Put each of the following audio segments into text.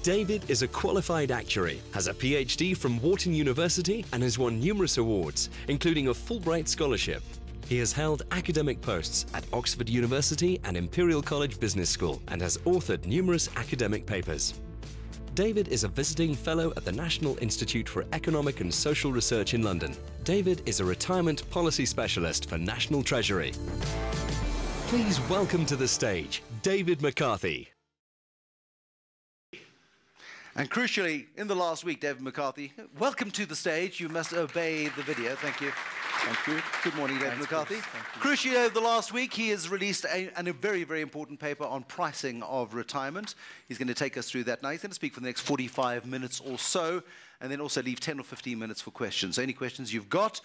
David is a qualified actuary, has a PhD from Wharton University and has won numerous awards, including a Fulbright scholarship. He has held academic posts at Oxford University and Imperial College Business School and has authored numerous academic papers. David is a visiting fellow at the National Institute for Economic and Social Research in London. David is a retirement policy specialist for National Treasury. Please welcome to the stage, David McCarthy. And crucially, in the last week, David McCarthy, welcome to the stage. You must obey the video. Thank you. Thank you. Good morning, David McCarthy. Crucially, over the last week, he has released a very, very important paper on pricing of retirement. He's going to take us through that now. He's going to speak for the next 45 minutes or so, and then also leave 10 or 15 minutes for questions. So any questions you've got,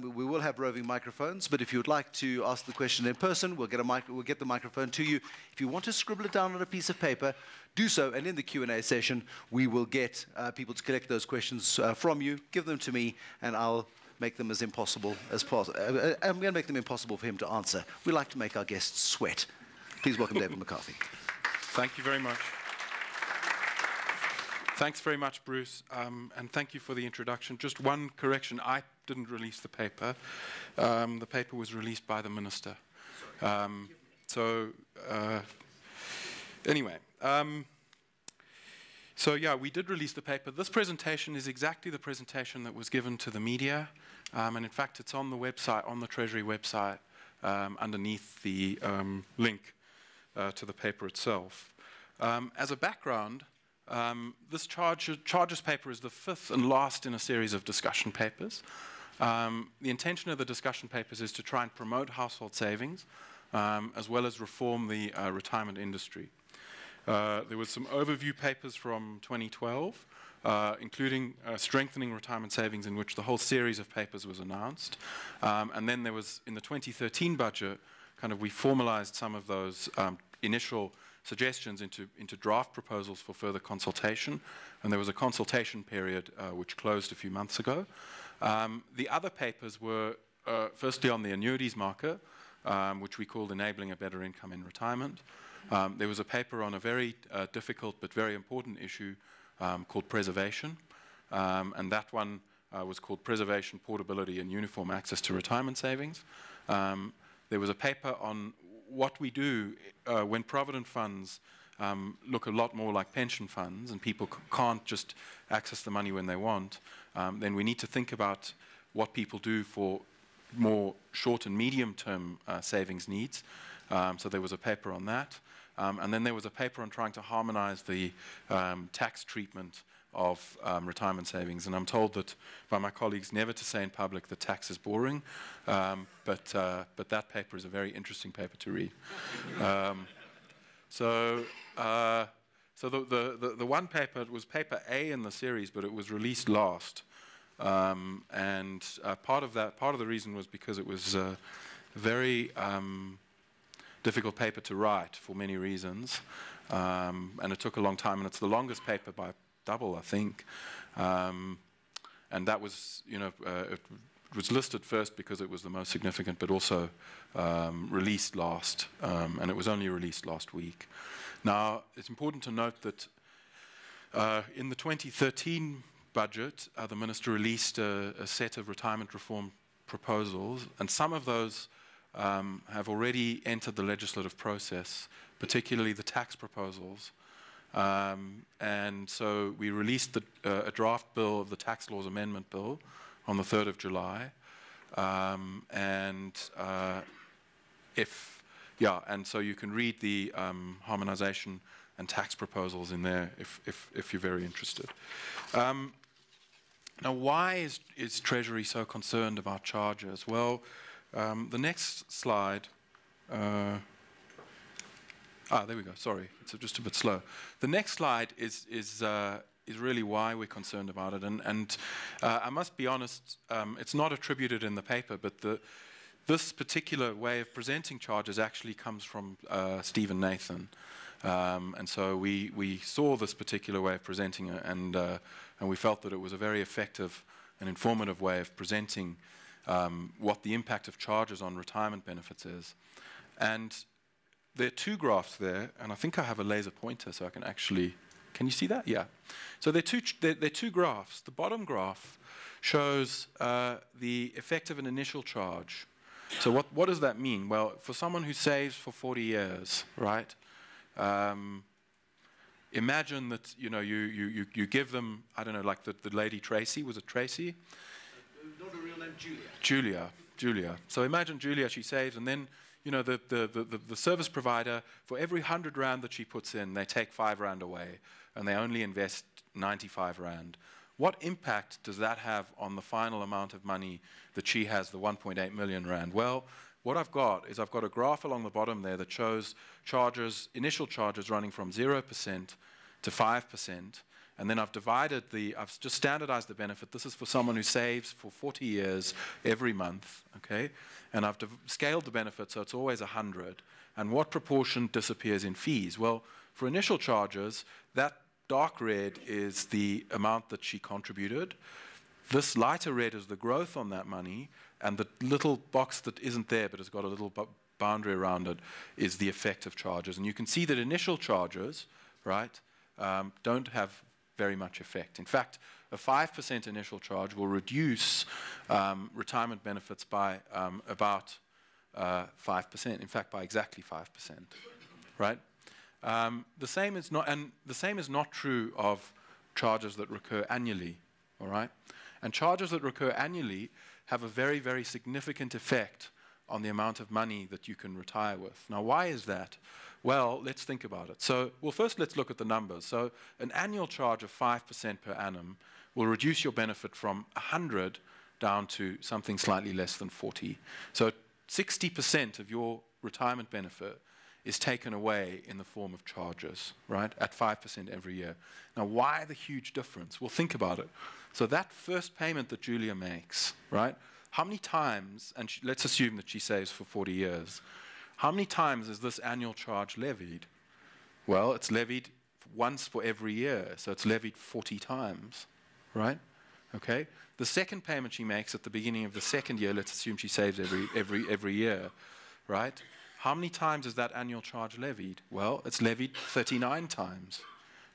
we will have roving microphones, but if you would like to ask the question in person, we'll get the microphone to you. If you want to scribble it down on a piece of paper, do so, and in the Q&A session, we will get people to collect those questions from you, give them to me, and I'll make them as impossible as possible. I'm going to make them impossible for him to answer. We like to make our guests sweat. Please welcome David McCarthy. Thank you very much. Thanks very much, Bruce, and thank you for the introduction. Just one correction. I didn't release the paper. The paper was released by the minister. Anyway. So yeah, we did release the paper. This presentation is exactly the presentation that was given to the media, and in fact it's on the website, on the Treasury website, underneath the link to the paper itself. As a background, this charges paper is the fifth and last in a series of discussion papers. The intention of the discussion papers is to try and promote household savings, as well as reform the retirement industry. There was some overview papers from 2012, including strengthening retirement savings, in which the whole series of papers was announced. And then there was, in the 2013 budget, we formalized some of those initial suggestions into draft proposals for further consultation. And there was a consultation period which closed a few months ago. The other papers were firstly on the annuities market, which we called Enabling a Better Income in Retirement. There was a paper on a very difficult but very important issue called preservation, and that one was called Preservation, Portability and Uniform Access to Retirement Savings. There was a paper on what we do when provident funds look a lot more like pension funds and people can't just access the money when they want. Then we need to think about what people do for more short and medium term savings needs. So there was a paper on that. And then there was a paper on trying to harmonize the tax treatment of retirement savings. And I'm told that by my colleagues never to say in public that tax is boring, but that paper is a very interesting paper to read. So the one paper, it was paper A in the series, but it was released last. And part of the reason was because it was very difficult paper to write for many reasons, and it took a long time, and it's the longest paper by double, I think. And that was, it was listed first because it was the most significant, but also released last, and it was only released last week. Now, it's important to note that in the 2013 budget, the minister released a set of retirement reform proposals, and some of those have already entered the legislative process, particularly the tax proposals. And so we released a draft bill of the Tax Laws Amendment Bill on the 3rd of July. And so you can read the harmonization and tax proposals in there if you're very interested. Now, why is Treasury so concerned about charges? Well, the next slide, there we go, sorry, it's just a bit slow. The next slide is really why we're concerned about it, and I must be honest, it's not attributed in the paper, but this particular way of presenting charges actually comes from Stephen Nathan, and so we saw this particular way of presenting it, and we felt that it was a very effective and informative way of presenting what the impact of charges on retirement benefits is. And there are two graphs there, and I think I have a laser pointer so I can actually Can you see that? Yeah. So there are two graphs. The bottom graph shows the effect of an initial charge. So what does that mean? Well, for someone who saves for 40 years, right? Imagine that you give them, I don't know, like the lady Tracy. Was it Tracy? Not a real name, Julia. Julia. So imagine Julia, she saves, and then the service provider, for every 100 rand that she puts in, they take 5 rand away, and they only invest 95 rand. What impact does that have on the final amount of money that she has, the 1.8 million rand? Well, what I've got is I've got a graph along the bottom there that shows charges, initial charges running from 0% to 5%, and then I've just standardized the benefit. This is for someone who saves for 40 years every month, okay? And I've scaled the benefit so it's always 100. And what proportion disappears in fees? Well, for initial charges, that dark red is the amount that she contributed. This lighter red is the growth on that money, and the little box that isn't there but has got a little boundary around it is the effective charges. And you can see that initial charges, right, don't have very much effect. In fact, a 5% initial charge will reduce retirement benefits by about 5%. In fact, by exactly 5%, right? The same is not true of charges that recur annually, all right? And charges that recur annually have a very, very significant effect on the amount of money that you can retire with. Now, why is that? Well, let's think about it. So, well, first let's look at the numbers. So, an annual charge of 5% per annum will reduce your benefit from 100 down to something slightly less than 40. So, 60% of your retirement benefit is taken away in the form of charges, right, at 5% every year. Now, why the huge difference? Well, think about it. So that first payment that Julia makes, right, how many times, and let's assume that she saves for 40 years, how many times is this annual charge levied? Well, it's levied once for every year, so it's levied 40 times, right? Okay? The second payment she makes at the beginning of the second year, let's assume she saves every year, right? How many times is that annual charge levied? Well, it's levied 39 times,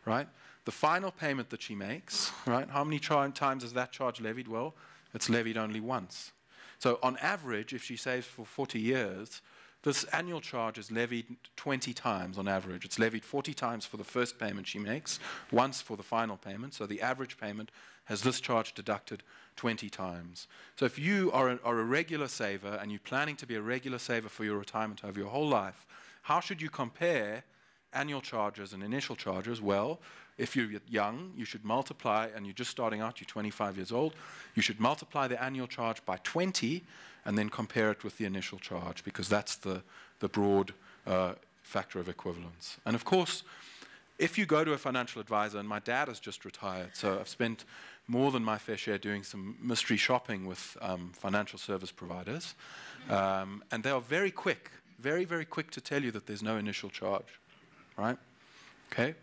right? The final payment that she makes, right, how many times is that charge levied? Well, it's levied only once. So on average, if she saves for 40 years, this annual charge is levied 20 times on average. It's levied 40 times for the first payment she makes, once for the final payment. So the average payment has this charge deducted 20 times. So if you are a regular saver and you're planning to be a regular saver for your retirement over your whole life, how should you compare annual charges and initial charges? Well, if you're young, you should multiply, and you're just starting out, you're 25 years old, you should multiply the annual charge by 20 and then compare it with the initial charge, because that's the broad factor of equivalence. And of course, if you go to a financial advisor, and my dad has just retired, so I've spent more than my fair share doing some mystery shopping with financial service providers, and they are very quick, very, very quick to tell you that there's no initial charge, right? Okay?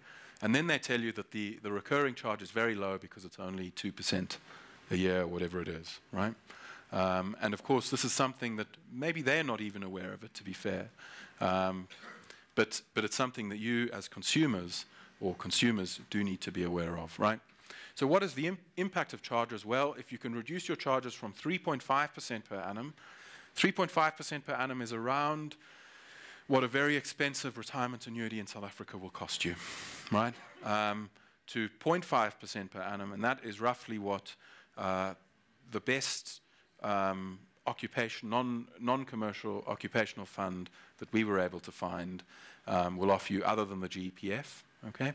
And then they tell you that the recurring charge is very low because it's only 2% a year, or whatever it is, right? And of course, this is something that maybe they're not even aware of it, to be fair. But it's something that you as consumers do need to be aware of, right? So what is the impact of charges? Well, if you can reduce your charges from 3.5% per annum, 3.5% per annum is around what a very expensive retirement annuity in South Africa will cost you, right? To 0.5% per annum, and that is roughly what the best non-commercial occupational fund that we were able to find will offer you, other than the GEPF, okay?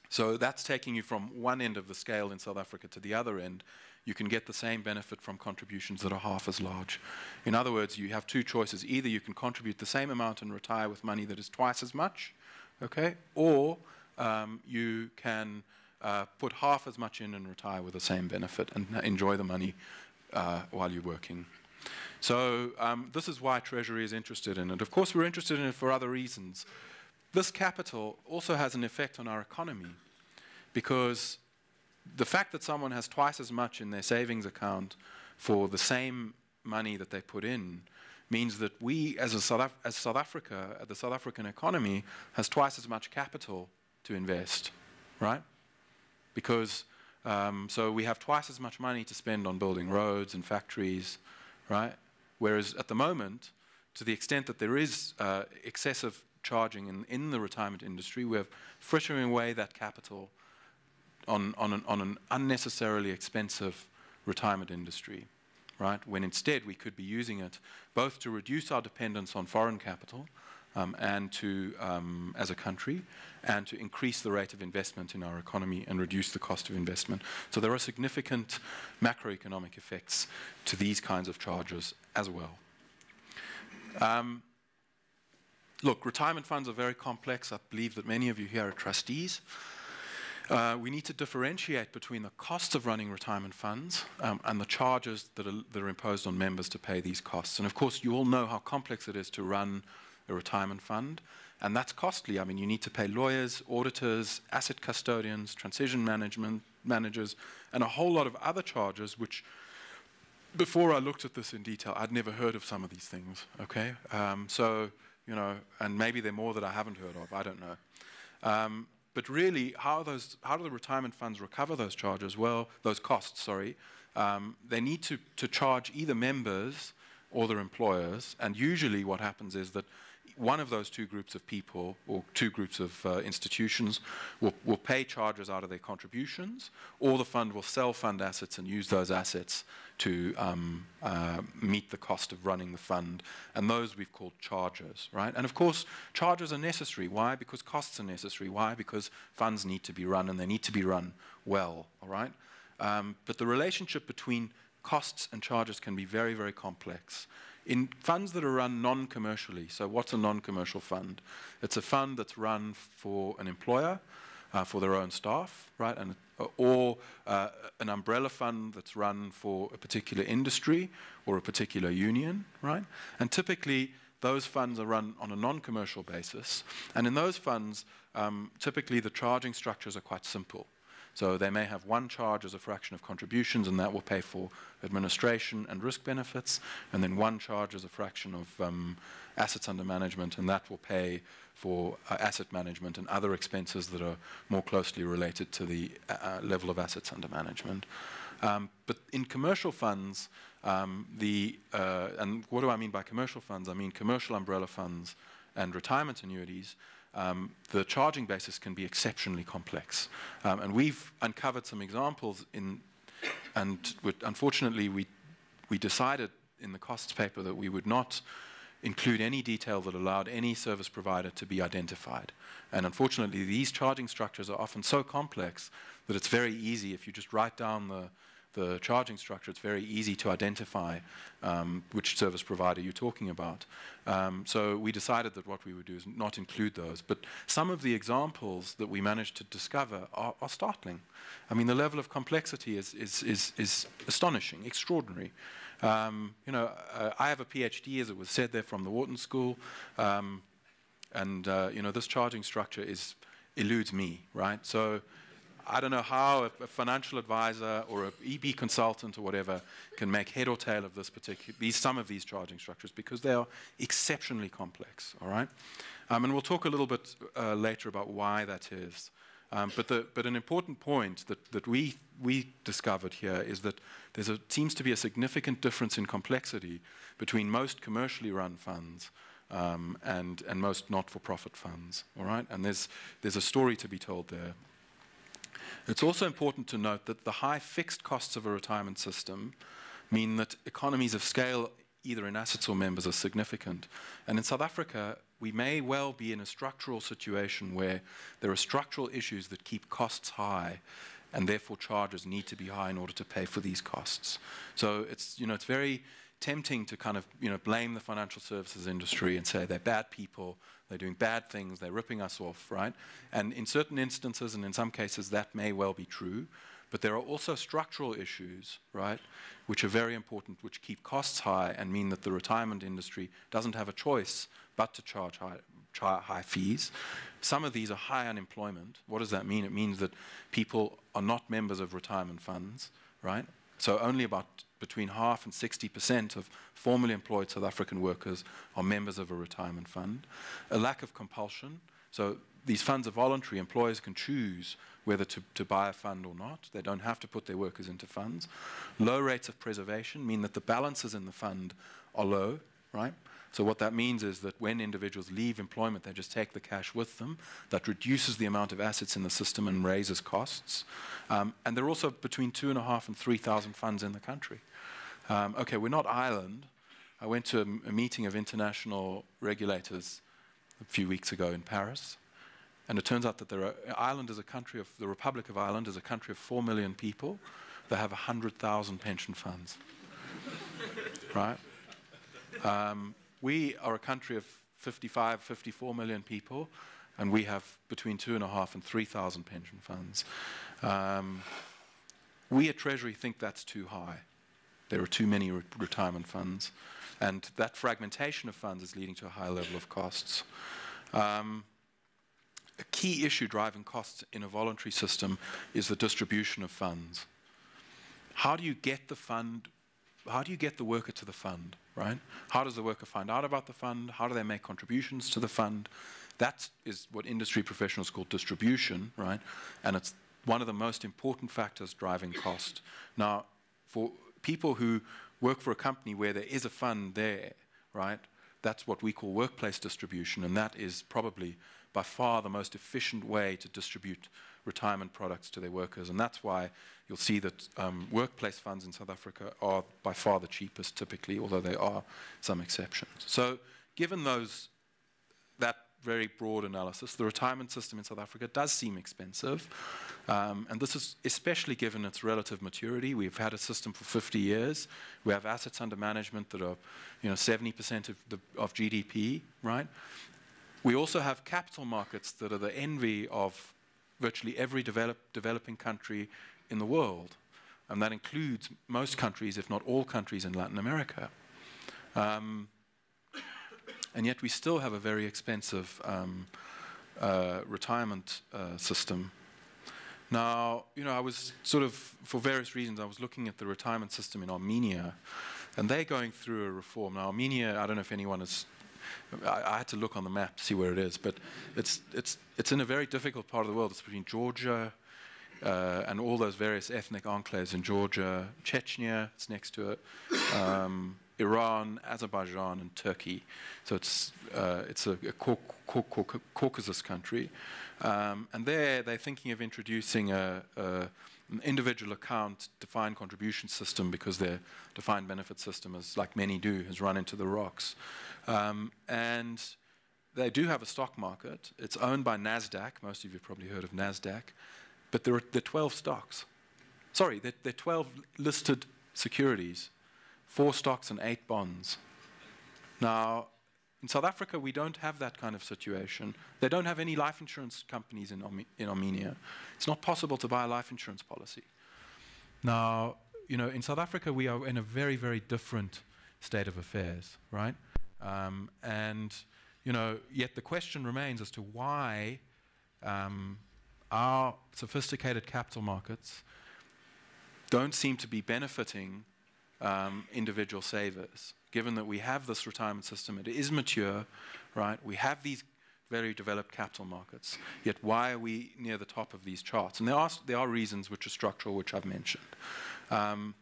So that's taking you from one end of the scale in South Africa to the other end. You can get the same benefit from contributions that are half as large. In other words, you have two choices. Either you can contribute the same amount and retire with money that is twice as much, okay? Or you can put half as much in and retire with the same benefit and enjoy the money while you're working. So this is why Treasury is interested in it. Of course, we're interested in it for other reasons. This capital also has an effect on our economy, because the fact that someone has twice as much in their savings account for the same money that they put in means that we, as South Africa, the South African economy, has twice as much capital to invest, right? Because so we have twice as much money to spend on building roads and factories, right? Whereas at the moment, to the extent that there is excessive charging in the retirement industry, we're frittering away that capital on an unnecessarily expensive retirement industry, right? When instead we could be using it both to reduce our dependence on foreign capital and to, as a country, and to increase the rate of investment in our economy and reduce the cost of investment. So there are significant macroeconomic effects to these kinds of charges as well. Look, retirement funds are very complex. I believe that many of you here are trustees. We need to differentiate between the costs of running retirement funds and the charges that are imposed on members to pay these costs. And of course, you all know how complex it is to run a retirement fund, and that's costly. I mean, you need to pay lawyers, auditors, asset custodians, transition managers, and a whole lot of other charges, which, before I looked at this in detail, I'd never heard of some of these things, okay? So, you know, and maybe there are more that I haven't heard of, I don't know. But really, how do the retirement funds recover those charges? Well, those costs, sorry. They need to charge either members or their employers, and usually what happens is that one of those two groups of people or two groups of institutions will pay charges out of their contributions, or the fund will sell fund assets and use those assets to meet the cost of running the fund, and those we've called charges, right? And of course, charges are necessary. Why? Because costs are necessary. Why? Because funds need to be run, and they need to be run well, all right? But the relationship between costs and charges can be very, very complex. In funds that are run non-commercially, so what's a non-commercial fund? It's a fund that's run for an employer, for their own staff, right? And, or an umbrella fund that's run for a particular industry or a particular union, right? And typically, those funds are run on a non-commercial basis. And in those funds, typically the charging structures are quite simple. So they may have one charge as a fraction of contributions, and that will pay for administration and risk benefits, and then one charge as a fraction of assets under management, and that will pay for asset management and other expenses that are more closely related to the level of assets under management. But in commercial funds, and what do I mean by commercial funds? I mean commercial umbrella funds and retirement annuities. The charging basis can be exceptionally complex. And we've uncovered some examples unfortunately we decided in the costs paper that we would not include any detail that allowed any service provider to be identified. And unfortunately, these charging structures are often so complex that it's very easy, if you just write down the charging structure, it's very easy to identify which service provider you're talking about. So we decided that what we would do is not include those. But some of the examples that we managed to discover are startling. I mean, the level of complexity is astonishing, extraordinary. You know, I have a PhD, as it was said there, from the Wharton School. You know, this charging structure eludes me, right? So I don't know how a financial advisor or an EB consultant or whatever can make head or tail of some of these charging structures, because they are exceptionally complex, all right? And we'll talk a little bit later about why that is. But an important point that we discovered here is that seems to be a significant difference in complexity between most commercially run funds and most not-for-profit funds, all right? And there's a story to be told there. It's also important to note that the high fixed costs of a retirement system mean that economies of scale, either in assets or members, are significant. And in South Africa, we may well be in a structural situation where there are structural issues that keep costs high, and therefore charges need to be high in order to pay for these costs. So it's very tempting to kind of blame the financial services industry and say they're bad people, they're doing bad things, they're ripping us off, right? And in certain instances and in some cases that may well be true, but there are also structural issues, right, which are very important, which keep costs high and mean that the retirement industry doesn't have a choice but to charge high fees. Some of these are high unemployment. What does that mean? It means that people are not members of retirement funds, right? So only about between half and 60% of formally employed South African workers are members of a retirement fund. A lack of compulsion. So these funds are voluntary. Employers can choose whether to buy a fund or not. They don't have to put their workers into funds. Low rates of preservation mean that the balances in the fund are low, right? So what that means is that when individuals leave employment, they just take the cash with them. That reduces the amount of assets in the system and raises costs. And there are also between 2,500 and 3,000 funds in the country. Okay, we're not Ireland. I went to a meeting of international regulators a few weeks ago in Paris. And it turns out that Ireland is a country of, the Republic of Ireland is a country of 4 million people. They have 100,000 pension funds, right? We are a country of 55, 54 million people, and we have between 2,500 and 3,000 pension funds. We at Treasury think that's too high. There are too many retirement funds, and that fragmentation of funds is leading to a high level of costs. A key issue driving costs in a voluntary system is the distribution of funds. How do you get the fund? How do you get the worker to the fund, right? How does the worker find out about the fund? How do they make contributions to the fund? That is what industry professionals call distribution, right? And it's one of the most important factors driving cost. Now, for people who work for a company where there is a fund there, right, that's what we call workplace distribution, and that is probably by far the most efficient way to distribute retirement products to their workers. And that's why you'll see that workplace funds in South Africa are by far the cheapest typically, although there are some exceptions. So given that very broad analysis, the retirement system in South Africa does seem expensive. And this is especially given its relative maturity. We've had a system for 50 years. We have assets under management that are 70% of GDP, right? We also have capital markets that are the envy of virtually every developing country in the world. And that includes most countries, if not all countries in Latin America. And yet we still have a very expensive retirement system. Now, I was sort of, for various reasons, I was looking at the retirement system in Armenia, and they're going through a reform. Now, Armenia, I don't know if anyone is, I had to look on the map to see where it is, but it's in a very difficult part of the world. It's between Georgia and all those various ethnic enclaves in Georgia, Chechnya, it's next to it, Iran, Azerbaijan, and Turkey. So it's a Caucasus country. And they're thinking of introducing an individual account defined contribution system because their defined benefit system, as like many do, has run into the rocks. And they do have a stock market. It's owned by NASDAQ. Most of you have probably heard of NASDAQ. But there are 12 stocks. Sorry, there are 12 listed securities, 4 stocks and 8 bonds. Now, in South Africa, we don't have that kind of situation. They don't have any life insurance companies in Armenia. It's not possible to buy a life insurance policy. Now, in South Africa, we are in a very, very different state of affairs, right? And yet the question remains as to why our sophisticated capital markets don't seem to be benefiting individual savers, given that we have this retirement system. It is mature, right? We have these very developed capital markets, yet why are we near the top of these charts? And there are reasons which are structural, which I've mentioned. An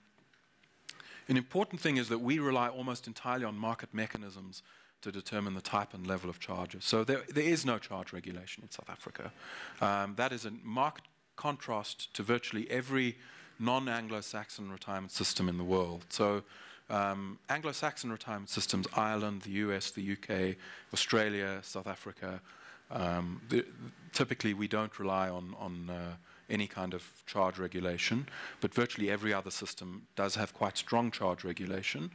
important thing is that we rely almost entirely on market mechanisms to determine the type and level of charges. So there is no charge regulation in South Africa. That is a marked contrast to virtually every non-Anglo-Saxon retirement system in the world. So Anglo-Saxon retirement systems, Ireland, the US, the UK, Australia, South Africa, typically we don't rely on any kind of charge regulation, but virtually every other system does have quite strong charge regulation.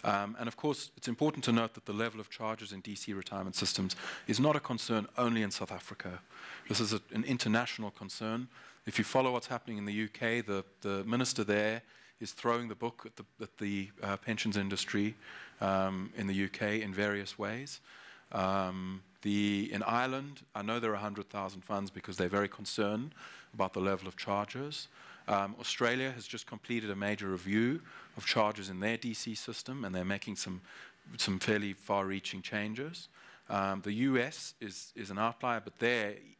And of course, it's important to note that the level of charges in DC retirement systems is not a concern only in South Africa. This is an international concern. If you follow what's happening in the UK, the minister there is throwing the book at the pensions industry in the UK in various ways. In Ireland, I know there are 100,000 funds because they're very concerned about the level of charges. Australia has just completed a major review of charges in their DC system, and they're making some fairly far-reaching changes. The US is an outlier, but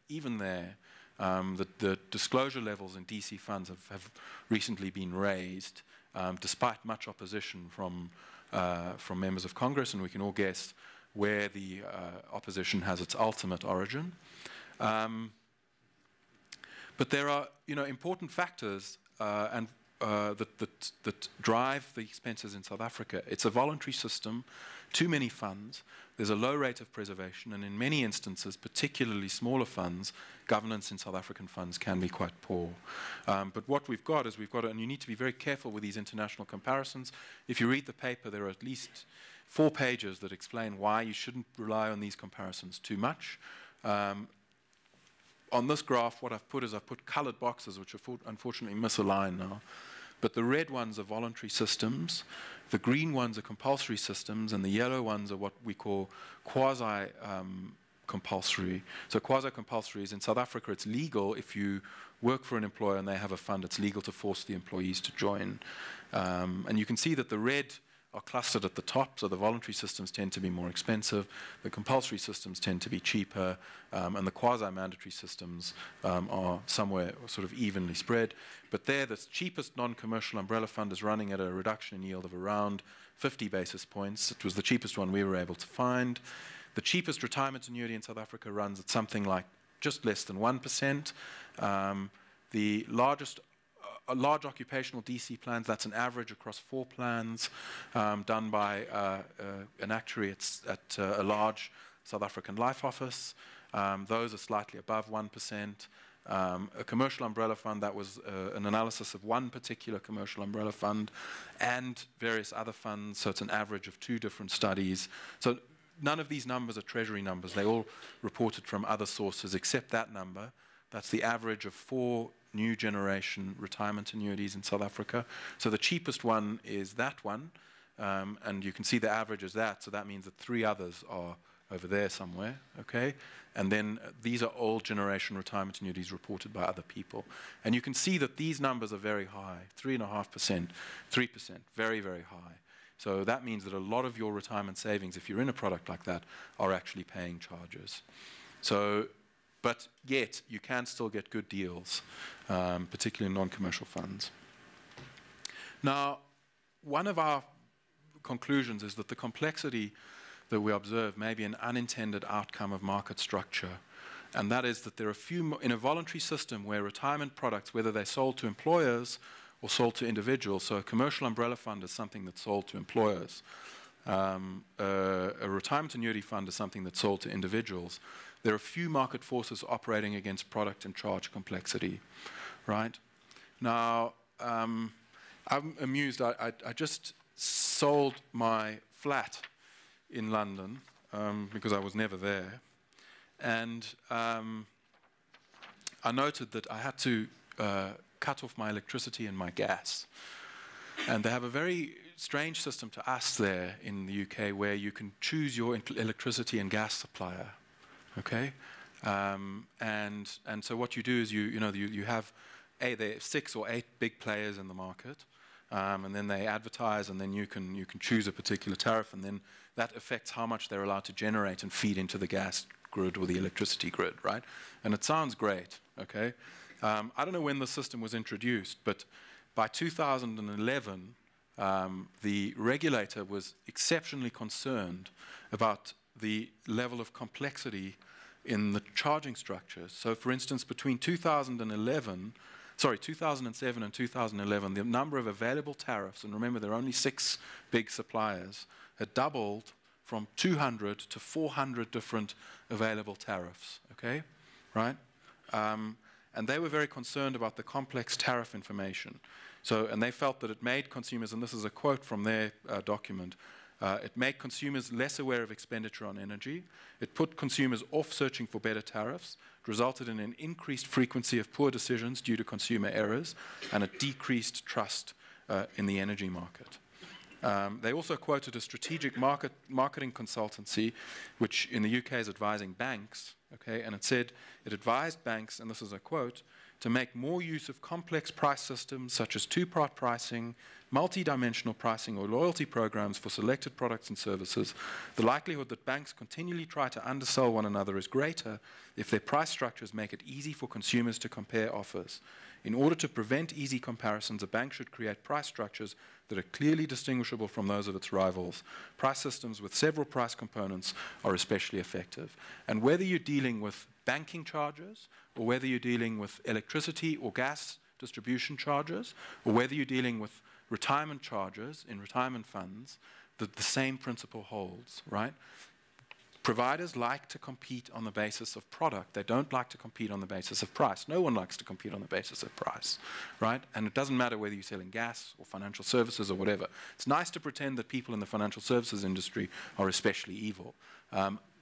even there, the disclosure levels in DC funds have recently been raised, despite much opposition from members of Congress, and we can all guess where the opposition has its ultimate origin. But there are, important factors that drive the expenses in South Africa. It's a voluntary system, too many funds, there's a low rate of preservation, and in many instances, particularly smaller funds, governance in South African funds can be quite poor. But what we've got, and you need to be very careful with these international comparisons. If you read the paper, there are at least 4 pages that explain why you shouldn't rely on these comparisons too much. On this graph, what I've put colored boxes, which are unfortunately misaligned now. But the red ones are voluntary systems, the green ones are compulsory systems, and the yellow ones are what we call quasi-compulsory. So quasi-compulsory is in South Africa, it's legal if you work for an employer and they have a fund, it's legal to force the employees to join. And you can see that the red are clustered at the top, so the voluntary systems tend to be more expensive, the compulsory systems tend to be cheaper, and the quasi-mandatory systems are somewhere sort of evenly spread. But there, the cheapest non-commercial umbrella fund is running at a reduction in yield of around 50 basis points. It was the cheapest one we were able to find. The cheapest retirement annuity in South Africa runs at something like just less than 1%. The largest large occupational DC plans, that's an average across 4 plans done by an actuary at a large South African life office. Those are slightly above 1%. A commercial umbrella fund, that was an analysis of one particular commercial umbrella fund and various other funds, so it's an average of 2 different studies. So none of these numbers are Treasury numbers. They all reported from other sources except that number. That's the average of 4 new generation retirement annuities in South Africa. So the cheapest one is that one, and you can see the average is that, so that means that 3 others are over there somewhere, okay? And then these are old generation retirement annuities reported by other people. And you can see that these numbers are very high, 3.5%, 3%, very, very high. So that means that a lot of your retirement savings, if you're in a product like that, are actually paying charges. So, but yet, you can still get good deals, particularly in non-commercial funds. Now, one of our conclusions is that the complexity that we observe may be an unintended outcome of market structure. And that is that there are in a voluntary system where retirement products, whether they're sold to employers or sold to individuals, so a commercial umbrella fund is something that's sold to employers. A retirement annuity fund is something that's sold to individuals. There are few market forces operating against product and charge complexity, right? Now, I'm amused. I just sold my flat in London because I was never there. And I noted that I had to cut off my electricity and my gas. And they have a very strange system to us there in the UK where you can choose your electricity and gas supplier. Okay, and so what you do is you have there are 6 or 8 big players in the market, and then they advertise, and then you can choose a particular tariff, and then that affects how much they're allowed to generate and feed into the gas grid or the electricity grid, right? And it sounds great. Okay, I don't know when the system was introduced, but by 2011, the regulator was exceptionally concerned about the level of complexity in the charging structures. So for instance, between 2007 and 2011, the number of available tariffs, and remember there are only 6 big suppliers, had doubled from 200 to 400 different available tariffs, okay, right? And they were very concerned about the complex tariff information. So, and they felt that it made consumers, and this is a quote from their document, it made consumers less aware of expenditure on energy. It put consumers off searching for better tariffs. It resulted in an increased frequency of poor decisions due to consumer errors, and it decreased trust in the energy market. They also quoted a strategic marketing consultancy, which in the UK is advising banks okay? And it said, it advised banks, and this is a quote, to make more use of complex price systems such as two-part pricing, multi-dimensional pricing, or loyalty programs for selected products and services. The likelihood that banks continually try to undersell one another is greater if their price structures make it easy for consumers to compare offers. In order to prevent easy comparisons, a bank should create price structures that are clearly distinguishable from those of its rivals. Price systems with several price components are especially effective. And whether you're dealing with banking charges, or whether you're dealing with electricity or gas distribution charges, or whether you're dealing with retirement charges in retirement funds, the same principle holds, right? Providers like to compete on the basis of product. They don't like to compete on the basis of price. No one likes to compete on the basis of price, right? And it doesn't matter whether you're selling gas or financial services or whatever. It's nice to pretend that people in the financial services industry are especially evil.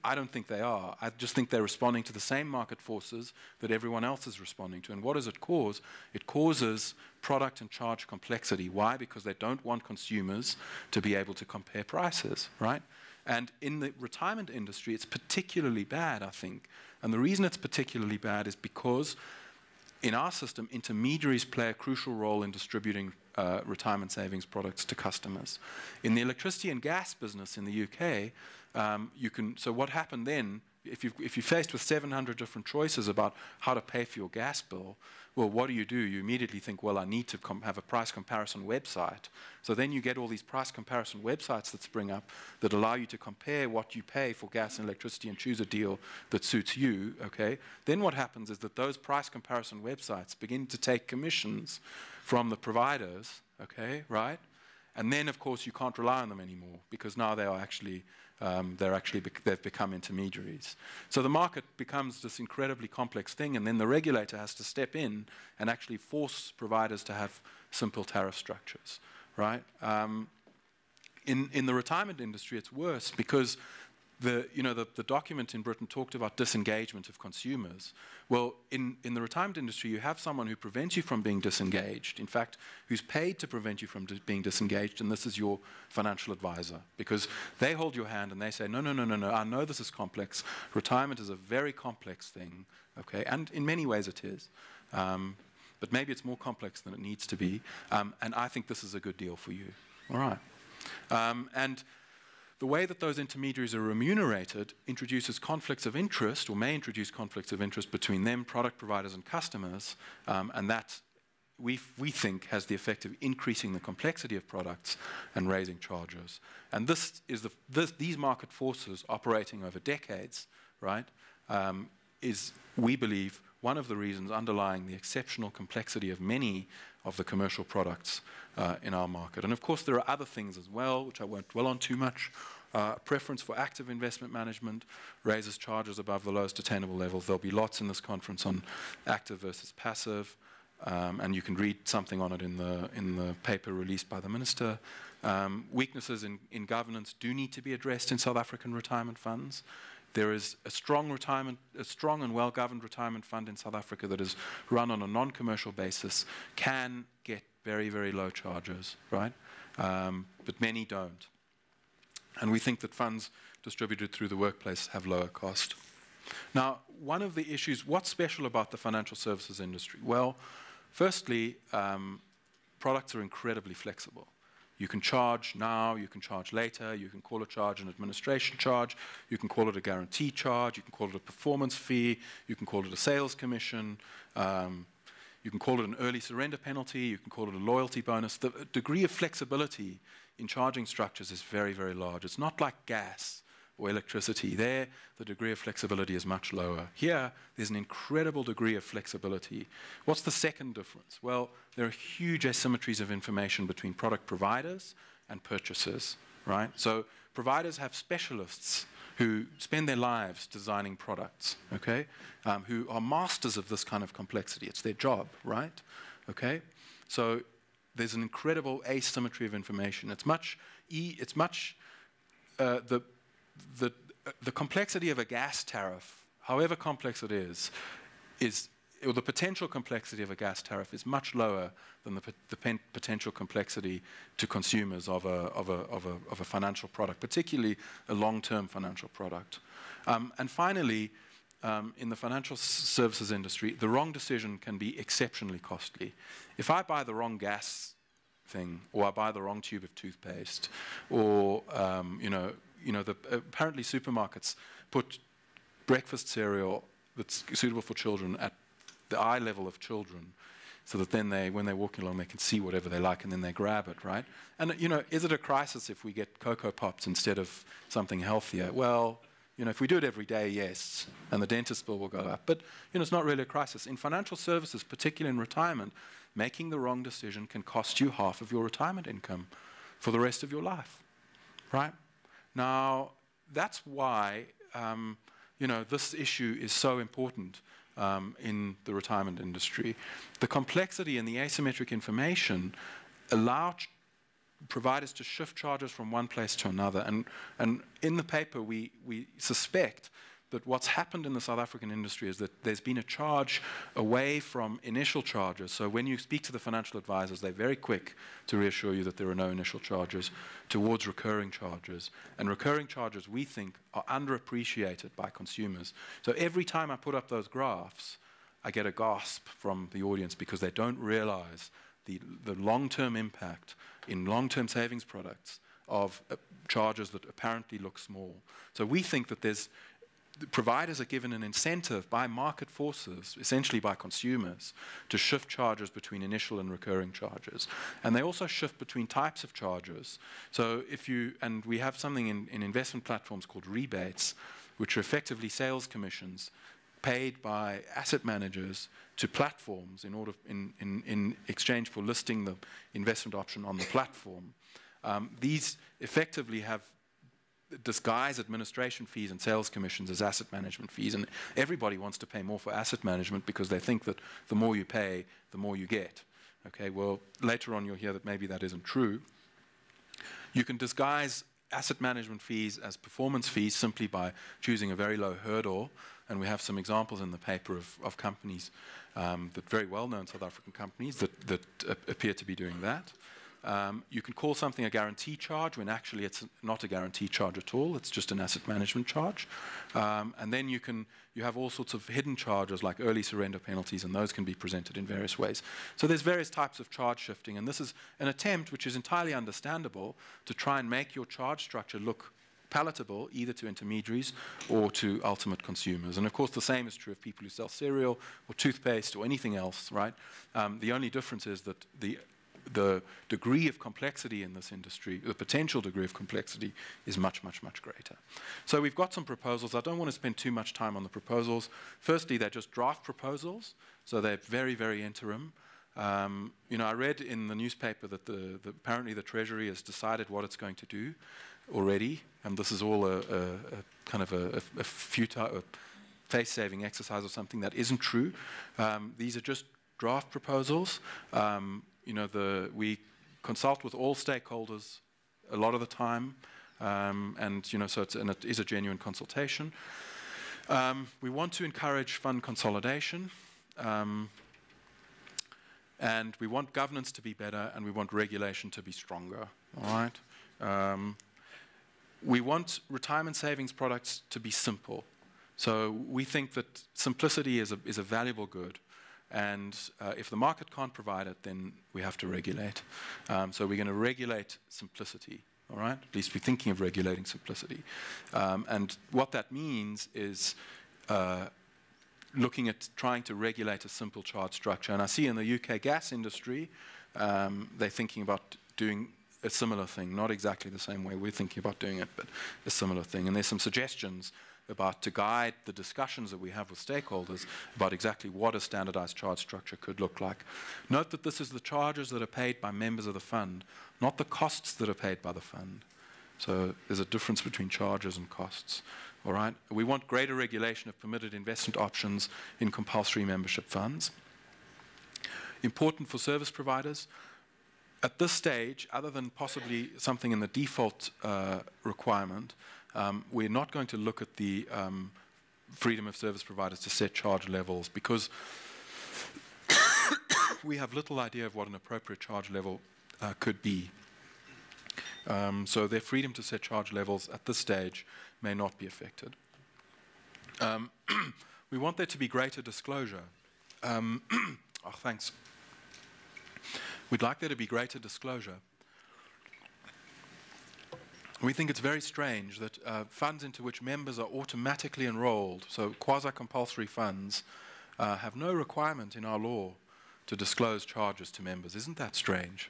I don't think they are. I just think they're responding to the same market forces that everyone else is responding to. And what does it cause? It causes product and charge complexity. Why? Because they don't want consumers to be able to compare prices, right? And in the retirement industry, it's particularly bad, I think. And the reason it's particularly bad is because in our system, intermediaries play a crucial role in distributing retirement savings products to customers. In the electricity and gas business in the UK, so what happened then, if you're faced with 700 different choices about how to pay for your gas bill, well, what do? You immediately think, well, I need to have a price comparison website. So then you get all these price comparison websites that spring up that allow you to compare what you pay for gas and electricity and choose a deal that suits you, okay? Then what happens is that those price comparison websites begin to take commissions from the providers, okay, right? And then, of course, you can't rely on them anymore because now they are actually they've become intermediaries. So the market becomes this incredibly complex thing, and then the regulator has to step in and actually force providers to have simple tariff structures, right? In the retirement industry, it's worse because the document in Britain talked about disengagement of consumers. Well, in the retirement industry, you have someone who prevents you from being disengaged, in fact, who's paid to prevent you from being disengaged, and this is your financial advisor, because they hold your hand and they say, no, I know this is complex. Retirement is a very complex thing, okay, and in many ways it is. But maybe it's more complex than it needs to be, and I think this is a good deal for you. All right. And the way that those intermediaries are remunerated introduces conflicts of interest, or may introduce conflicts of interest between them, product providers, and customers, and that we think has the effect of increasing the complexity of products and raising charges. And this is these market forces operating over decades, right, is, we believe, one of the reasons underlying the exceptional complexity of many of the commercial products in our market. And of course, there are other things as well, which I won't dwell on too much. Preference for active investment management raises charges above the lowest attainable levels. There'll be lots in this conference on active versus passive, and you can read something on it in the paper released by the minister. Weaknesses in governance do need to be addressed in South African retirement funds. There is a strong and well-governed retirement fund in South Africa that is run on a non-commercial basis, can get very, very low charges, right? But many don't. And we think that funds distributed through the workplace have lower cost. Now, one of the issues, what's special about the financial services industry? Well, firstly, products are incredibly flexible. You can charge now, you can charge later, you can call a charge an administration charge, you can call it a guarantee charge, you can call it a performance fee, you can call it a sales commission, you can call it an early surrender penalty, you can call it a loyalty bonus. The degree of flexibility in charging structures is very, very large. It's not like gas or electricity. There, the degree of flexibility is much lower. Here, there's an incredible degree of flexibility. What's the second difference? Well, there are huge asymmetries of information between product providers and purchasers, right? So providers have specialists who spend their lives designing products, okay, who are masters of this kind of complexity. It's their job, right? Okay? So there's an incredible asymmetry of information. The complexity of a gas tariff, however complex it is, or the potential complexity of a gas tariff is much lower than the potential complexity to consumers of a financial product, particularly a long-term financial product. And finally, in the financial services industry, the wrong decision can be exceptionally costly. If I buy the wrong gas thing, or I buy the wrong tube of toothpaste, or apparently supermarkets put breakfast cereal that's suitable for children at the eye level of children, so that then when they're walking along, they can see whatever they like and then they grab it, right? And, is it a crisis if we get Cocoa Pops instead of something healthier? Well, if we do it every day, yes, and the dentist bill will go up. But, it's not really a crisis. In financial services, particularly in retirement, making the wrong decision can cost you half of your retirement income for the rest of your life, right? Now, that's why, this issue is so important in the retirement industry. The complexity and the asymmetric information allow providers to shift charges from one place to another. And in the paper, we suspect that what's happened in the South African industry is that there's been a charge away from initial charges. So when you speak to the financial advisors, they're very quick to reassure you that there are no initial charges, towards recurring charges. And recurring charges, we think, are underappreciated by consumers. So every time I put up those graphs, I get a gasp from the audience because they don't realize the long-term impact in long-term savings products of charges that apparently look small. So we think that the providers are given an incentive by market forces, essentially by consumers, to shift charges between initial and recurring charges. And they also shift between types of charges. So and we have something in investment platforms called rebates, which are effectively sales commissions paid by asset managers to platforms in exchange for listing the investment option on the platform. These effectively have disguise administration fees and sales commissions as asset management fees, and everybody wants to pay more for asset management because they think that the more you pay, the more you get. Okay, well, later on you'll hear that maybe that isn't true. You can disguise asset management fees as performance fees simply by choosing a very low hurdle, and we have some examples in the paper of companies, that very well-known South African companies that appear to be doing that. You can call something a guarantee charge when actually it's not a guarantee charge at all. It's just an asset management charge. And then you have all sorts of hidden charges like early surrender penalties, and those can be presented in various ways. So there's various types of charge shifting, and this is an attempt, which is entirely understandable, to try and make your charge structure look palatable either to intermediaries or to ultimate consumers. And of course the same is true of people who sell cereal or toothpaste or anything else, right? The only difference is that the degree of complexity in this industry, the potential degree of complexity, is much, much, much greater. So we've got some proposals. I don't want to spend too much time on the proposals. Firstly, they're just draft proposals, so they're very, very interim. I read in the newspaper that apparently the Treasury has decided what it's going to do already, and this is all a kind of a futile, face-saving exercise or something. That isn't true. These are just draft proposals. We consult with all stakeholders a lot of the time, so it is a genuine consultation. We want to encourage fund consolidation, and we want governance to be better, and we want regulation to be stronger. All right. We want retirement savings products to be simple. So we think that simplicity is a valuable good. And if the market can't provide it, then we have to regulate. So we're going to regulate simplicity, all right? At least we're thinking of regulating simplicity. And what that means is looking at trying to regulate a simple charge structure. And I see in the UK gas industry, they're thinking about doing a similar thing, not exactly the same way we're thinking about doing it, but a similar thing. And there's some suggestions to guide the discussions that we have with stakeholders about exactly what a standardized charge structure could look like. Note that this is the charges that are paid by members of the fund, not the costs that are paid by the fund. So there's a difference between charges and costs. All right? We want greater regulation of permitted investment options in compulsory membership funds. Important for service providers. At this stage, other than possibly something in the default requirement, we're not going to look at the freedom of service providers to set charge levels because we have little idea of what an appropriate charge level could be. So their freedom to set charge levels at this stage may not be affected. we want there to be greater disclosure. Oh, thanks. We'd like there to be greater disclosure. We think it's very strange that funds into which members are automatically enrolled, so quasi-compulsory funds, have no requirement in our law to disclose charges to members. Isn't that strange?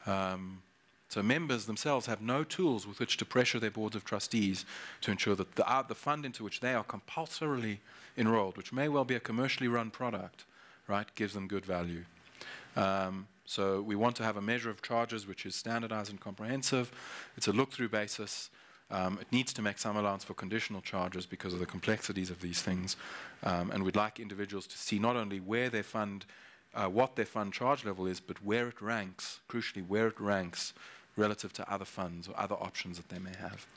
So members themselves have no tools with which to pressure their boards of trustees to ensure that the fund into which they are compulsorily enrolled, which may well be a commercially run product, right, gives them good value. So we want to have a measure of charges which is standardized and comprehensive. It's a look-through basis. It needs to make some allowance for conditional charges because of the complexities of these things. And we'd like individuals to see not only where their fund, what their fund charge level is, but where it ranks, crucially, where it ranks relative to other funds or other options that they may have.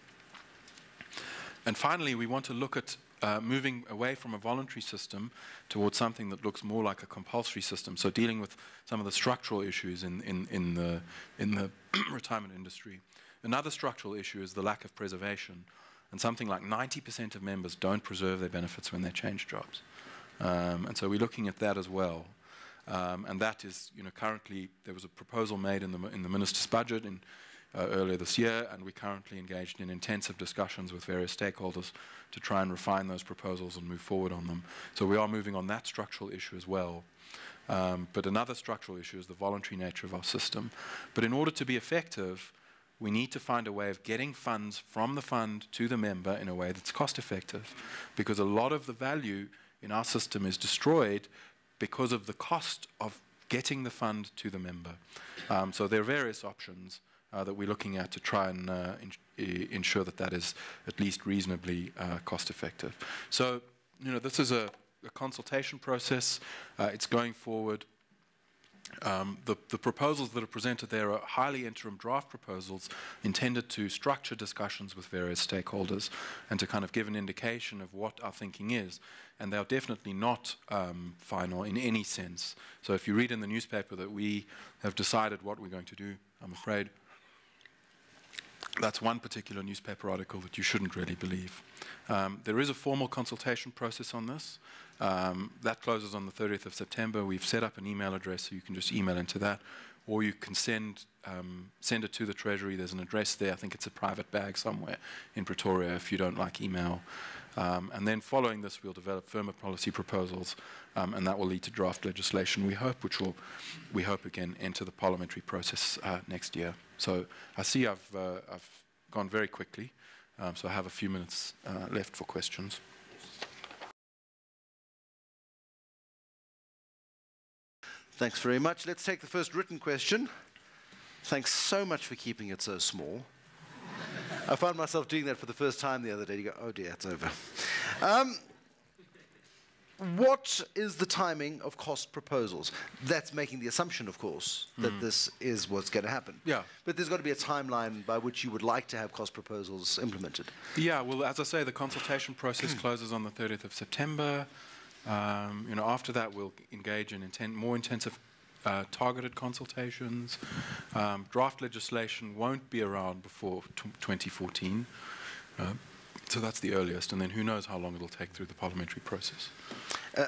And finally, we want to look at moving away from a voluntary system towards something that looks more like a compulsory system, so dealing with some of the structural issues in the retirement industry. Another structural issue is the lack of preservation, and something like 90% of members don't preserve their benefits when they change jobs. And so we're looking at that as well. And that is, currently there was a proposal made in the minister's budget earlier this year, and we're currently engaged in intensive discussions with various stakeholders to try and refine those proposals and move forward on them. So we are moving on that structural issue as well. But another structural issue is the voluntary nature of our system. But in order to be effective, we need to find a way of getting funds from the fund to the member in a way that's cost effective, because a lot of the value in our system is destroyed because of the cost of getting the fund to the member. So there are various options that we're looking at to try and ensure that that is at least reasonably cost effective. So, this is a consultation process. It's going forward. The proposals that are presented there are highly interim draft proposals intended to structure discussions with various stakeholders and to kind of give an indication of what our thinking is. And they are definitely not final in any sense. So if you read in the newspaper that we have decided what we're going to do, I'm afraid that's one particular newspaper article that you shouldn't really believe. There is a formal consultation process on this. That closes on the 30th of September. We've set up an email address, so you can just email into that, or you can send it to the Treasury. There's an address there. I think it's a private bag somewhere in Pretoria if you don't like email. And then following this, we'll develop firmer policy proposals, and that will lead to draft legislation, we hope, which will, we hope again, enter the parliamentary process next year. So I see I've gone very quickly, so I have a few minutes left for questions. Thanks very much. Let's take the first written question. Thanks so much for keeping it so small. I found myself doing that for the first time the other day. You go, oh dear, it's over. What is the timing of cost proposals? That's making the assumption, of course, that this is what's going to happen. Yeah. But there's got to be a timeline by which you would like to have cost proposals implemented. Yeah, well, as I say, the consultation process closes on the 30th of September. After that, we'll engage in more intensive targeted consultations. Draft legislation won't be around before 2014. So that's the earliest, and then who knows how long it'll take through the parliamentary process.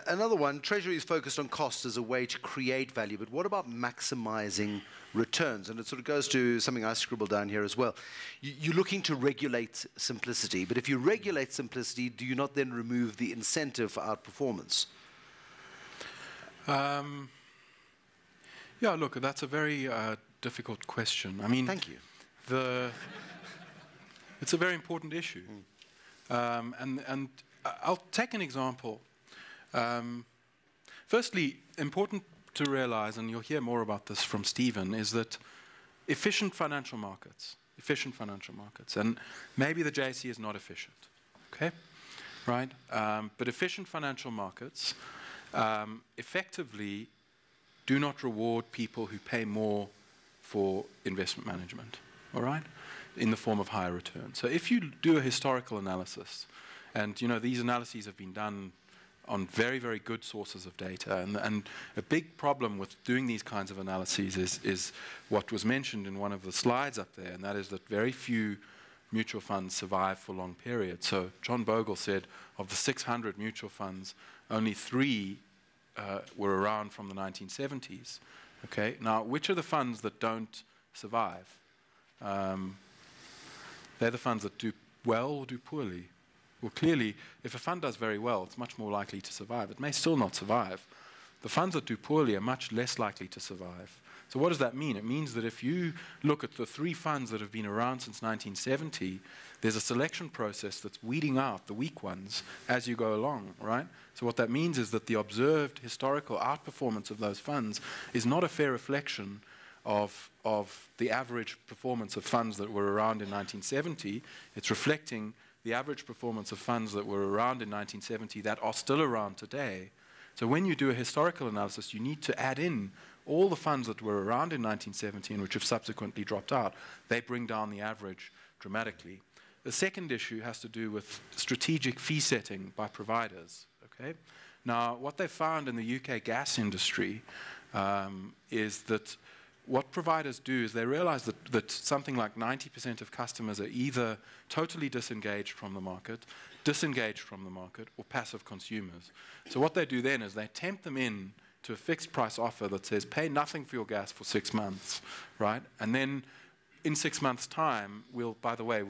Another one, Treasury is focused on cost as a way to create value, but what about maximizing returns? And it sort of goes to something I scribbled down here as well. You're looking to regulate simplicity, but if you regulate simplicity, do you not then remove the incentive for outperformance? Yeah, look, that's a very difficult question. I mean, thank you. It's a very important issue. And I'll take an example. Firstly, important to realize, and you'll hear more about this from Stephen, is that efficient financial markets, and maybe the JSE is not efficient, okay? Right? But efficient financial markets effectively do not reward people who pay more for investment management, all right? In the form of higher returns. So if you do a historical analysis, and these analyses have been done on very, very good sources of data, and a big problem with doing these kinds of analyses is what was mentioned in one of the slides up there, and that is that very few mutual funds survive for long periods. So John Bogle said of the 600 mutual funds, only 3 were around from the 1970s. Okay, now which are the funds that don't survive? They're the funds that do well or do poorly. Well, clearly, if a fund does very well, it's much more likely to survive. It may still not survive. The funds that do poorly are much less likely to survive. So what does that mean? It means that if you look at the 3 funds that have been around since 1970, there's a selection process that's weeding out the weak ones as you go along, right? So what that means is that the observed historical outperformance of those funds is not a fair reflection of the average performance of funds that were around in 1970. It's reflecting the average performance of funds that were around in 1970 that are still around today. So when you do a historical analysis, you need to add in all the funds that were around in 1970 and which have subsequently dropped out. They bring down the average dramatically. The second issue has to do with strategic fee setting by providers. Okay? Now, what they found in the UK gas industry is that what providers do is they realize that something like 90% of customers are either totally disengaged from the market, or passive consumers. So what they do then is they tempt them in to a fixed price offer that says pay nothing for your gas for 6 months, right? And then in 6 months' time, by the way,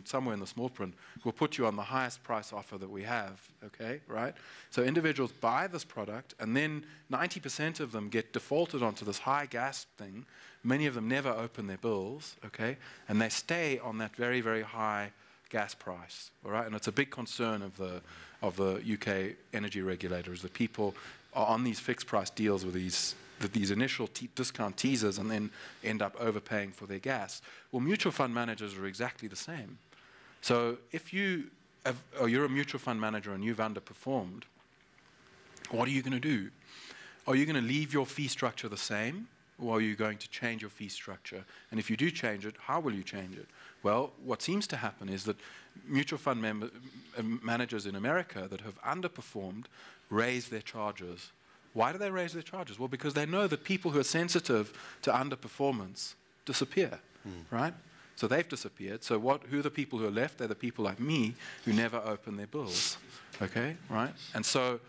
somewhere in the small print, we'll put you on the highest price offer that we have, okay, right? So individuals buy this product, and then 90% of them get defaulted onto this high gas thing. Many of them never open their bills, okay, and they stay on that very, very high gas price, all right? And it's a big concern of the UK energy regulator is that people are on these fixed price deals with these initial discount teasers and then end up overpaying for their gas. Well, mutual fund managers are exactly the same. So if you're a mutual fund manager and you've underperformed, what are you going to do? Are you going to leave your fee structure the same, or are you going to change your fee structure? And if you do change it, how will you change it? Well, what seems to happen is that mutual fund managers in America that have underperformed raise their charges. Why do they raise their charges? Well, because they know that people who are sensitive to underperformance disappear, right? So they've disappeared. So who are the people who are left? They're the people like me who never open their bills, okay, right? And so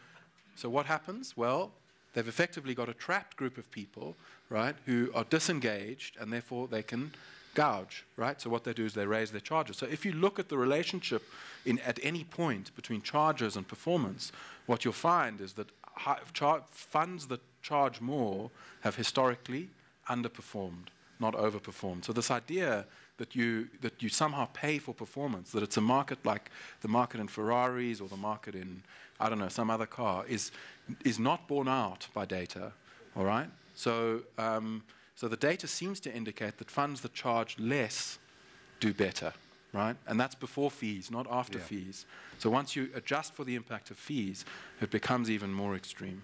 what happens? Well, they've effectively got a trapped group of people, right, who are disengaged, and therefore they can gouge, right? So what they do is they raise their charges. So if you look at the relationship at any point between charges and performance, what you'll find is that funds that charge more have historically underperformed, not overperformed. So this idea that you somehow pay for performance, that it's a market like the market in Ferraris or the market in, I don't know, some other car, is not borne out by data, all right? So the data seems to indicate that funds that charge less do better, right? And that's before fees, not after fees. So once you adjust for the impact of fees, it becomes even more extreme.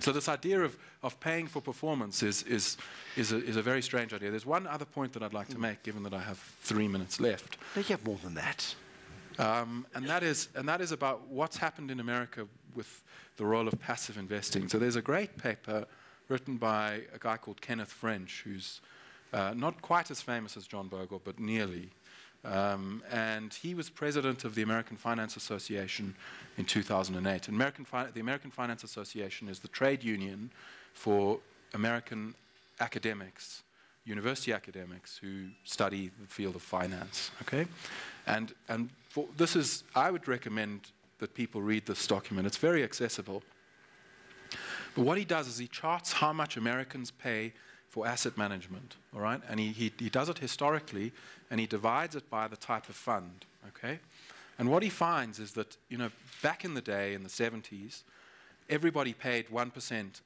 So this idea of paying for performance is a very strange idea. There's one other point that I'd like to make, given that I have 3 minutes left. No, you have more than that. And that is about what's happened in America with the role of passive investing. So there's a great paper written by a guy called Kenneth French, who's not quite as famous as John Bogle, but nearly. And he was president of the American Finance Association in 2008. And the American Finance Association is the trade union for American academics, university academics who study the field of finance. Okay, and I would recommend that people read this document. It's very accessible. But what he does is he charts how much Americans pay for asset management, all right? And he does it historically, and he divides it by the type of fund, okay? And what he finds is that, back in the day, in the 70s, everybody paid 1%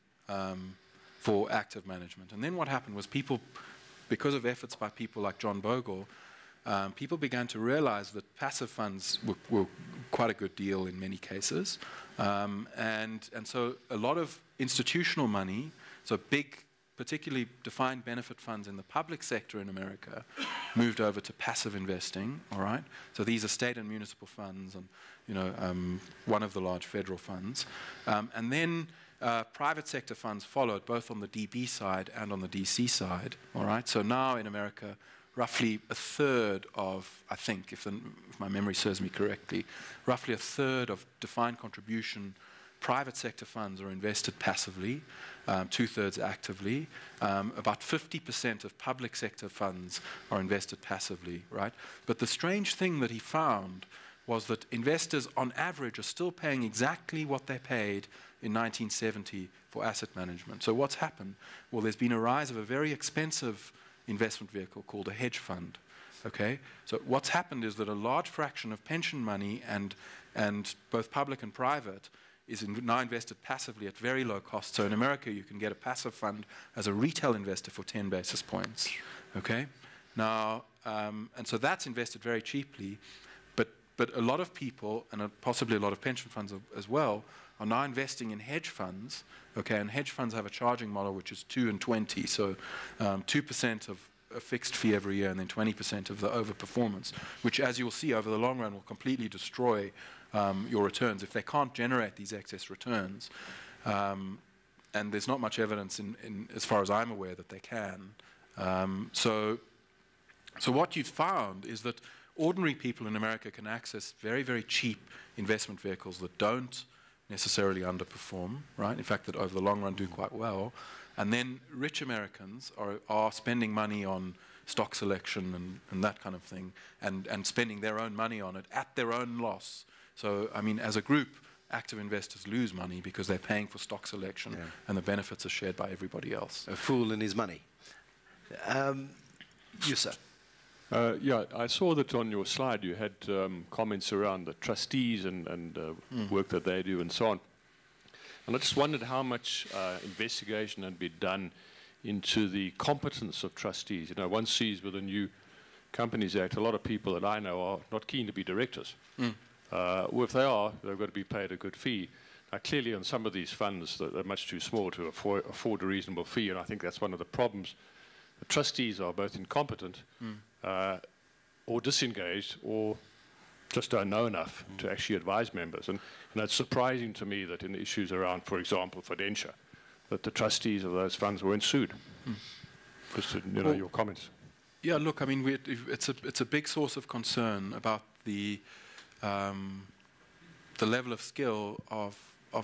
for active management. And then what happened was people, because of efforts by people like John Bogle, people began to realize that passive funds were quite a good deal in many cases. And so a lot of institutional money, so big, particularly defined benefit funds in the public sector in America, moved over to passive investing, all right? So these are state and municipal funds and, one of the large federal funds. And then private sector funds followed, both on the DB side and on the DC side, all right? So now in America, roughly a third of, I think, if my memory serves me correctly, roughly a third of defined contribution private sector funds are invested passively, 2/3 actively. About 50% of public sector funds are invested passively, right? But the strange thing that he found was that investors, on average, are still paying exactly what they paid in 1970 for asset management. So what's happened? Well, there's been a rise of a very expensive investment vehicle called a hedge fund. Okay, so what's happened is that a large fraction of pension money and both public and private is now invested passively at very low cost. So in America, you can get a passive fund as a retail investor for 10 basis points. Okay, now and so that's invested very cheaply, but a lot of people and possibly a lot of pension funds as well are now investing in hedge funds. Okay, and hedge funds have a charging model which is 2 and 20, so 2% of a fixed fee every year and then 20% of the overperformance, which, as you'll see, over the long run will completely destroy your returns if they can't generate these excess returns. And there's not much evidence, as far as I'm aware, that they can. So what you've found is that ordinary people in America can access very, very cheap investment vehicles that don't necessarily underperform, right? In fact, that over the long run do quite well. And then rich Americans are spending money on stock selection and that kind of thing, and spending their own money on it at their own loss. So, I mean, as a group, active investors lose money because they're paying for stock selection, and the benefits are shared by everybody else. A fool and his money. You, sir. Yeah, I saw that on your slide you had comments around the trustees and work that they do and so on. And I just wondered how much investigation had been done into the competence of trustees. You know, one sees with the new Companies Act, a lot of people that I know are not keen to be directors. Or if they are, they've got to be paid a good fee. Now, clearly on some of these funds, they're much too small to afford a reasonable fee, and I think that's one of the problems. The trustees are both incompetent or disengaged or just don't know enough to actually advise members. And it's surprising to me that in issues around, for example, fidentia, that the trustees of those funds weren't sued. Just well, your comments. Yeah, look, I mean, it's a big source of concern about the level of skill of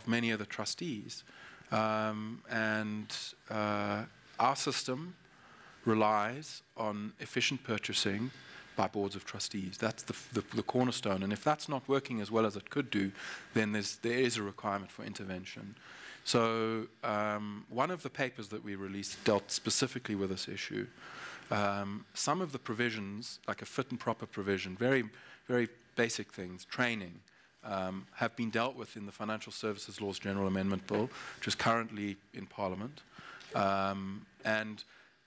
many of the trustees. And our system relies on efficient purchasing by boards of trustees. That's the cornerstone. And if that's not working as well as it could do, then there is a requirement for intervention. So one of the papers that we released dealt specifically with this issue. Some of the provisions, like a fit and proper provision, very, very basic things, training, have been dealt with in the Financial Services Laws General Amendment Bill, which is currently in Parliament. And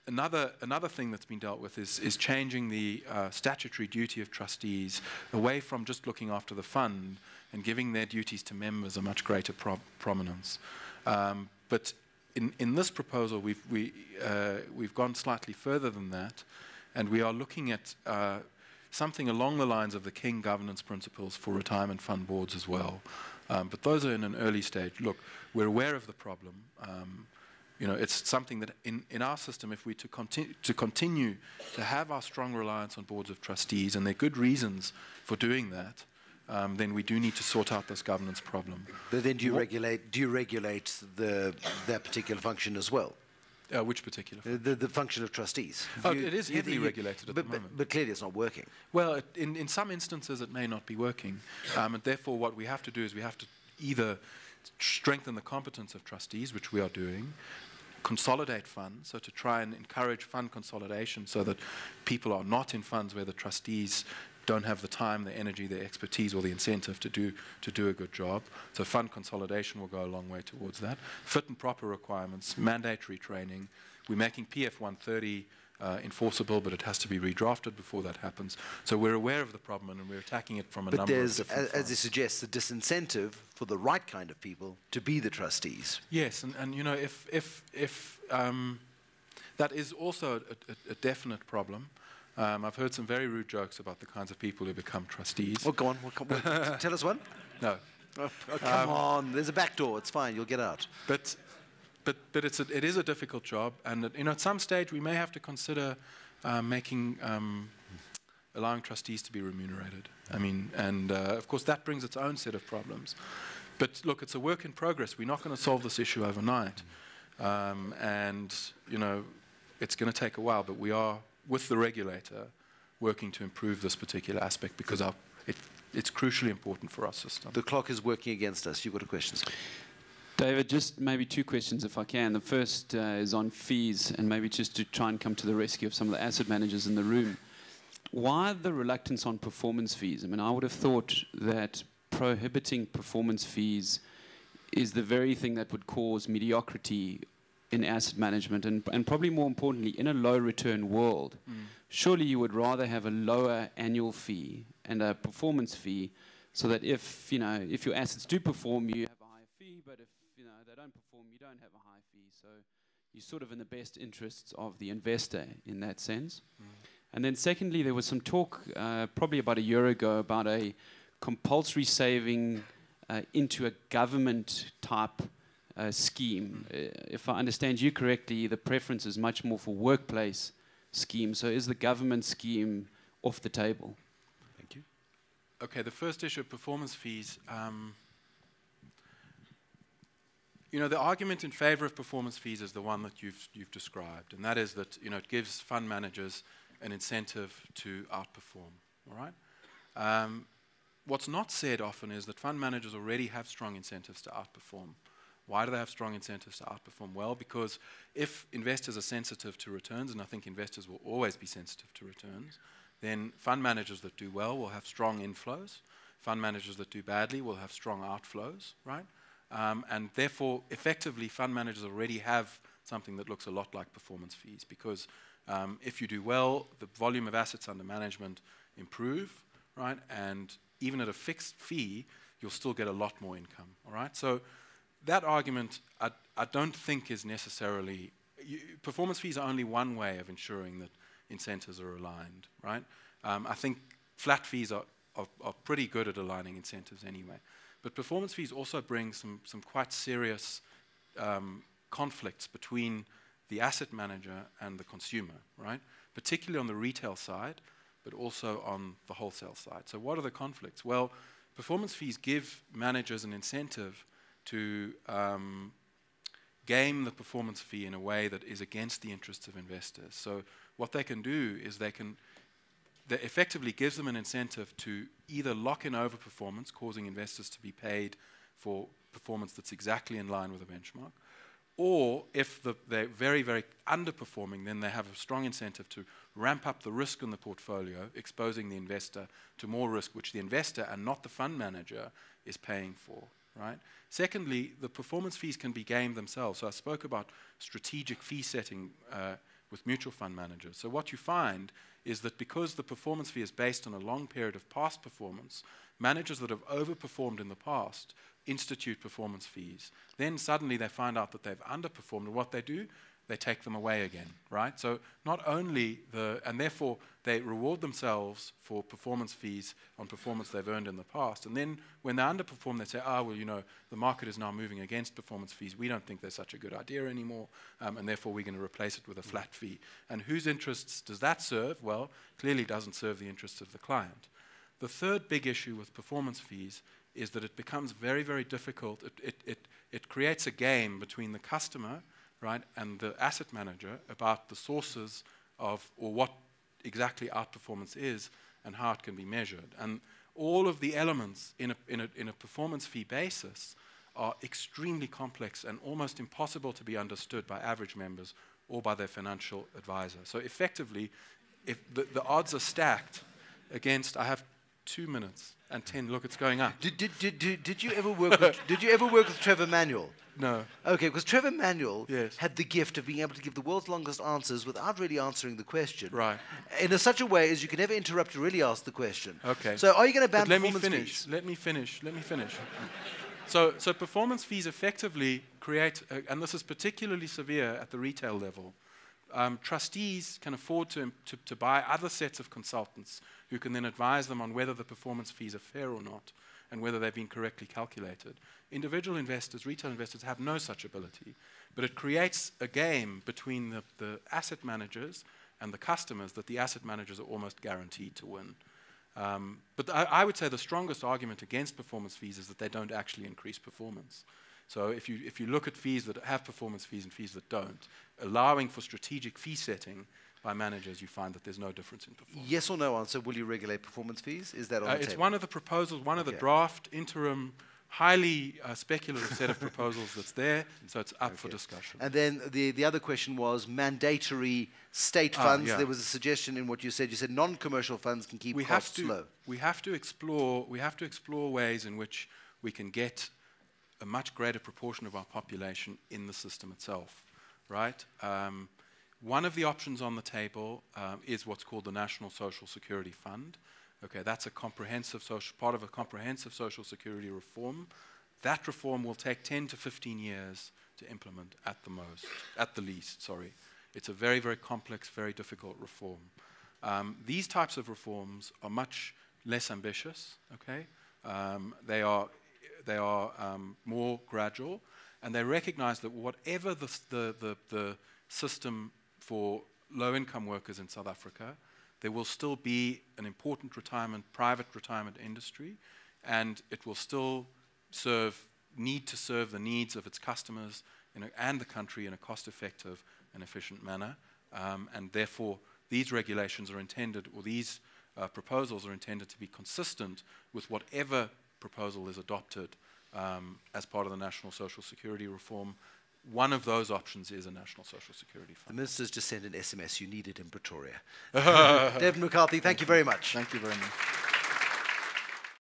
another thing that's been dealt with is changing the statutory duty of trustees away from just looking after the fund and giving their duties to members a much greater prominence. But in this proposal, we've gone slightly further than that, and we are looking at something along the lines of the King governance principles for retirement fund boards as well. But those are in an early stage. Look, we're aware of the problem. You know, it's something that in our system, if we to continue to have our strong reliance on boards of trustees, and there are good reasons for doing that, then we do need to sort out this governance problem. But then do you regulate that particular function as well? Which particular? The function of trustees. Oh, it is heavily regulated at the moment. But clearly it's not working. Well, in some instances it may not be working. And therefore what we have to do is we have to either strengthen the competence of trustees, which we are doing, consolidate funds, so to try and encourage fund consolidation so that people are not in funds where the trustees don't have the time, the energy, the expertise, or the incentive to do a good job. So fund consolidation will go a long way towards that. Fit and proper requirements, mandatory training. We're making PF 130 enforceable, but it has to be redrafted before that happens. So we're aware of the problem, and we're attacking it from a number of different fronts. But there's, as it suggests, a disincentive for the right kind of people to be the trustees. Yes, and you know, if that is also a definite problem. I've heard some very rude jokes about the kinds of people who become trustees. Oh, go on. Tell us one. No. Oh, come on. There's a back door. It's fine. You'll get out. But it is a difficult job, and you know, at some stage we may have to consider allowing trustees to be remunerated. I mean, and of course that brings its own set of problems. But look, it's a work in progress. We're not going to solve this issue overnight. And, you know, it's going to take a while, but we are, with the regulator, working to improve this particular aspect because it's crucially important for our system. The clock is working against us. You've got a question, sir. David, just maybe two questions if I can. The first is on fees, and maybe just to try and come to the rescue of some of the asset managers in the room. Why the reluctance on performance fees? I mean, I would have thought that prohibiting performance fees is the very thing that would cause mediocrity in asset management, and probably more importantly, in a low-return world. Surely you would rather have a lower annual fee and a performance fee, so that if your assets do perform, you have a higher fee, but if they don't perform, you don't have a high fee. So you're sort of in the best interests of the investor in that sense. And then secondly, there was some talk probably about a year ago about a compulsory saving into a government type scheme. If I understand you correctly, the preference is much more for workplace schemes. So is the government scheme off the table? Thank you. Okay, the first issue of performance fees. You know, the argument in favor of performance fees is the one that you've described, and that is that, you know, it gives fund managers an incentive to outperform. All right. What's not said often is that fund managers already have strong incentives to outperform. Why do they have strong incentives to outperform? Well, because if investors are sensitive to returns, and I think investors will always be sensitive to returns, then fund managers that do well will have strong inflows. Fund managers that do badly will have strong outflows, right? And therefore, effectively, fund managers already have something that looks a lot like performance fees, because if you do well, the volume of assets under management improve, right? And even at a fixed fee, you'll still get a lot more income, all right? So that argument, I don't think is necessarily, performance fees are only one way of ensuring that incentives are aligned, right? I think flat fees are pretty good at aligning incentives anyway. But performance fees also bring some quite serious conflicts between the asset manager and the consumer, right? Particularly on the retail side, but also on the wholesale side. So what are the conflicts? Well, performance fees give managers an incentive to game the performance fee in a way that is against the interests of investors. So what they can do is that effectively gives them an incentive to either lock in overperformance, causing investors to be paid for performance that's exactly in line with a benchmark, or if they're very, very underperforming, then they have a strong incentive to ramp up the risk in the portfolio, exposing the investor to more risk, which the investor and not the fund manager is paying for, right? Secondly, the performance fees can be gamed themselves. So I spoke about strategic fee setting with mutual fund managers. So what you find is that because the performance fee is based on a long period of past performance, managers that have overperformed in the past institute performance fees. Then suddenly they find out that they've underperformed, and what they do, they take them away again, right? So not only and therefore they reward themselves for performance fees on performance they've earned in the past, and then when they underperform, they say, well, you know, the market is now moving against performance fees. We don't think they're such a good idea anymore, and therefore we're going to replace it with a flat fee. And whose interests does that serve? Well, clearly doesn't serve the interests of the client. The third big issue with performance fees is that it becomes very, very difficult. It creates a game between the customer, right, and the asset manager about the sources of, or what exactly outperformance is and how it can be measured. And all of the elements in a performance fee basis are extremely complex and almost impossible to be understood by average members or by their financial advisor. So effectively, if the odds are stacked against, I have 2 minutes and 10. Look, it's going up. Did you ever work with Trevor Manuel? No. Okay, because Trevor Manuel Yes. had the gift of being able to give the world's longest answers without really answering the question. Right. In such a way as you can never interrupt to really ask the question. Okay. So are you going to ban Let me performance finish. fees? Let me finish. So performance fees effectively create, and this is particularly severe at the retail level. Trustees can afford to buy other sets of consultants who can then advise them on whether the performance fees are fair or not and whether they've been correctly calculated. Individual investors, retail investors, have no such ability, but it creates a game between the asset managers and the customers that the asset managers are almost guaranteed to win. But I would say the strongest argument against performance fees is that they don't actually increase performance. So if you look at fees that have performance fees and fees that don't, allowing for strategic fee setting by managers, you find that there's no difference in performance. Yes or no answer, will you regulate performance fees? Is that on the table? It's one of the proposals, one of the draft, interim, highly speculative set of proposals that's there, so it's up for discussion. And then the other question was mandatory state funds. Yeah. There was a suggestion in what you said. You said non-commercial funds can keep costs low. We have to explore ways in which we can get a much greater proportion of our population in the system itself, right? One of the options on the table is what's called the National Social Security Fund. Okay, that's a comprehensive part of a comprehensive social security reform. That reform will take 10 to 15 years to implement at the least, sorry. It's a very, very complex, very difficult reform. These types of reforms are much less ambitious, okay? They are more gradual, and they recognize that whatever the system for low-income workers in South Africa, there will still be an important private retirement industry, and it will still need to serve the needs of its customers and the country in a cost-effective and efficient manner. And therefore, these regulations are intended, or these proposals are intended to be consistent with whatever proposal is adopted as part of the National Social Security Reform. One of those options is a National Social Security Fund. The Minister's just sent an SMS. You need it in Pretoria. David McCarthy, thank you very much. Thank you very much.